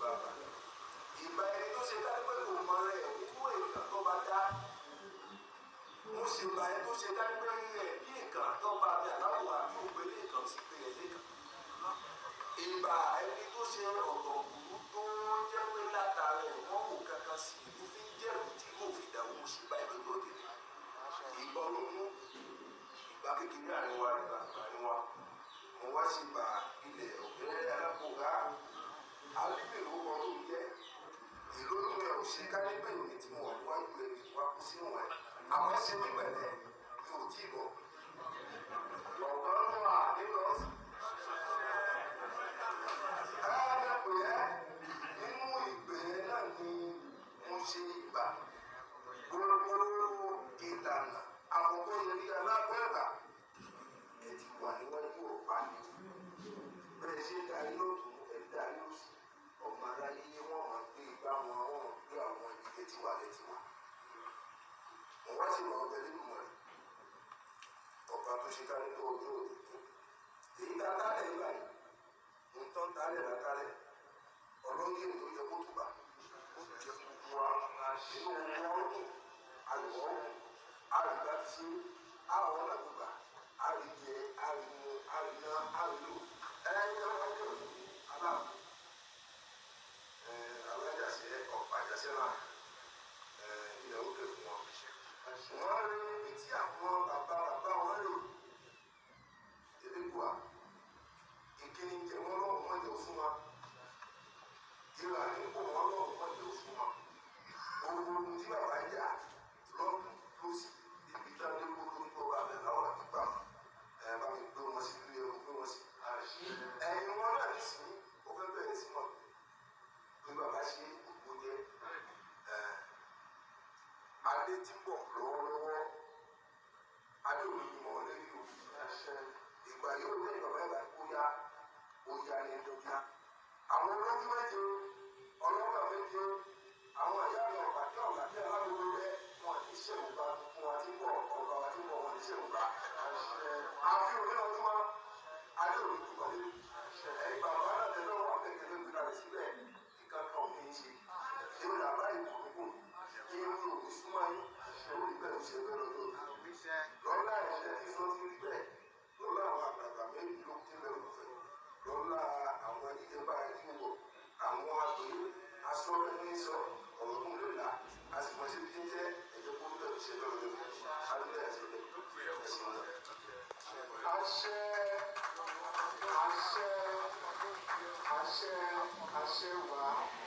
bàbá ìgbà ẹni tó ṣe dájú pé kò mọ rẹ̀ nínú èèkàn tó bá dá mo sì gbà ẹni tó ṣe dájú pé rẹ̀ bí nǹkan tó bá bí aláwọ̀ àbí òpè nìkan sí pé ẹ̀ nìkan ìgbà ẹni tó ṣe ọ̀rọ̀ burú tó jẹ́ pé látara ẹ̀ wọ́n kò kankan sí ìlú fi ń jẹ́rù tí kò fi dàrú mo sì gbà ẹni tó dé ìgbà olóhùn ìgbà kékeré àríwá ìgbà àríwá mo wá sí ìgbà ilẹ̀ òbẹ̀rẹ̀ alákòóga alíbẹ̀ ló kọ́ tó jẹ́ ìlú ìlú ẹ̀ ò ṣe ká níbẹ̀ ní tí mo wà níwájú ẹ̀ ní wá kú sínú ẹ̀ àwọn ṣe ní pẹ̀lẹ́ mi ò tí ì bọ̀ ọ̀gá ló wà nínú ọ̀sán nínú ìgbẹ́ náà ni mo ṣe ìgbà gbogbo ìlànà àkọ́kọ́ yẹn ní alágbèrà ẹ ti wà níwájú ọ̀pá ni bẹ́ẹ̀ ṣe darí lóòtú ẹ darí lóṣù ọmọ aráyé ni wọ́n máa gbé ìgbà wọn wọ́n gbé àwọn ìdílé tiwa létiwa wọ́n wá sí ìwà ọbẹ̀ nínú rẹ̀ ọba tó ṣe kárí tó ojú òde tó èyí tá a tálẹ̀ ìgbà yìí ń tán tálẹ̀ látálẹ̀ ọlọ́gẹ̀ tó yẹ kó tùbà ó jẹ gbogbo wa nínú wọn àlùwọ́ àrùbá tí àwọn làgbà àrìjẹ àrìmọ àrìná àrìlò aláàbò alájàṣẹ ọ̀pàjàṣẹ náà ilẹ̀ òkè fún wọn. wọ́n rí ibi tí àwọn bàbá wọn lò elégbòà ìkíni jẹ wọn lọ́wọ́ wọn jẹ fún wa ìlà nípò wọn lọ́wọ́ wọn jẹ fún wa ohun tí bàbá jà lọ́dún lọ́sì ibi tí a dé kó tó ń bọ̀ bá bẹ̀ láwọn àgbà bá mi gbé wọn sí ilé ẹ̀rọ gbé wọn sí. ẹ̀yin wọn náà ní sí ó fẹ́ bẹ̀rẹ̀ sí mọ̀ pé bàbá ṣe òkú jẹ́ adé tí ń bọ̀ lọ́wọ́lọ́wọ́ adé òní ni mọ̀ lẹ́yìn òbí ìgbà yóò lẹ́yìn bàbá ìgbà ó yá ní ẹjọ́ yá àwọn olójú méje ọlọ́gbà méje àwọn àyà mi ọ̀gbà tí ọ̀gbà tí alágbègbè rẹ̀ wọn ní ṣèwùgbà fún wa tí ń bọ̀ ọ̀gbà wa tí ń bọ̀ wọn ní ṣèwùgbà àfi òní ọdún wa adé òní tó wọlé ẹ̀yìn bàbá náà tẹ̀lé wọn kẹ̀kẹ́ ló gbé kalẹ̀ síbẹ̀ kíkà kan ò ní í ṣe èmi làbá ìkòkò kí n ní òní súnmọ́ yín lórí bẹ́ẹ̀ ṣe bẹ́ẹ̀ lọ́dọ̀ lọ́lá ẹ̀ṣẹ̀ tí sọ ti rí bẹ́ẹ̀ lọ́lá àwọn àgbàgbà méjì ló ti bẹ̀rù fẹ́ lọ́lá àwọn ìjẹba ìwọ̀ àwọn àgbẹ̀ asọ́rẹ́ ní sọ